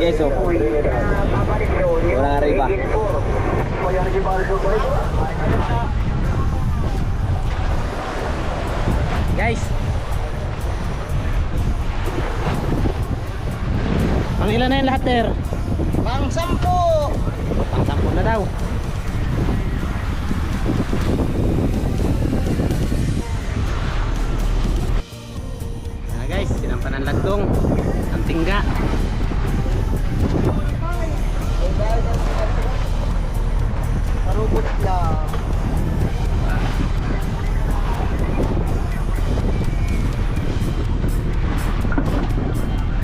guys, oh. Walang arriba. Guys, ang ilan na yung lahat there? Pang 10. Pang 10 na daw. Guys, sinampanan lagdong ang tingga. Marubot lang.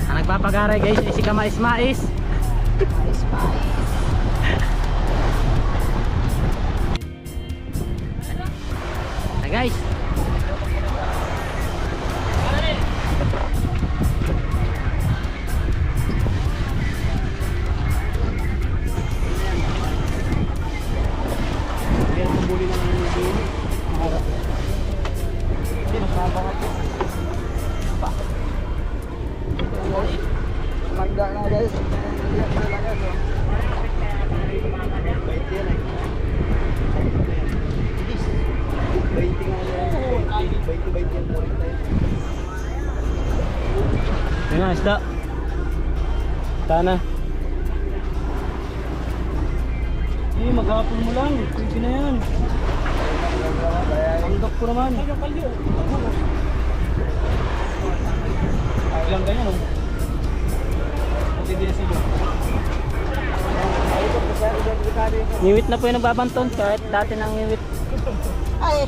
Ang nagpapagaray guys ay si Kamais Mais. Na guys, Magda na guys. yun na isda. Tana. Maghapon mo lang, pwede na yan. Panggap ko naman. Ilang ganyan, no? Ngiwit na po yung nagbabanton kahit dati nang ngiwit. Ay!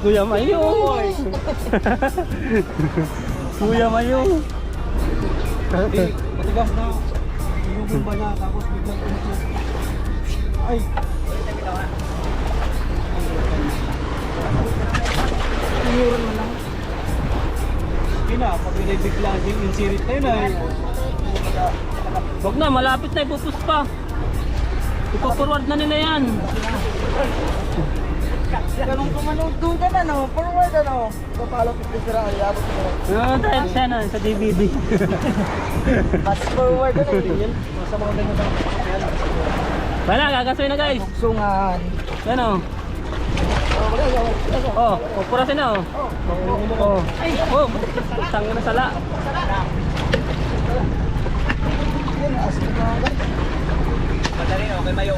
Kuya Mayo! Kuya Mayo! Matigas na. Ilugin ba niya tapos biglang umusok. Ay! Inuran mo lang. Sige na, pag may bigla yung sirit na yun ay. Wag na, malapit na ipupus pa. Ipo-forward na nila yan. Ganun kumanood doon ka na, no? Forward, ano? Papalapit na sila, ayabot mo. Dahil siya na, sa DVD. Fast forward, ano? Yan, sa mga ganun lang. Wala, gagasoy na guys. Buksungan. Yan o. Oh, purasin na oh. Oh. Oh, tangin na sala. Yan, asli na agad. Madali okay Mayo.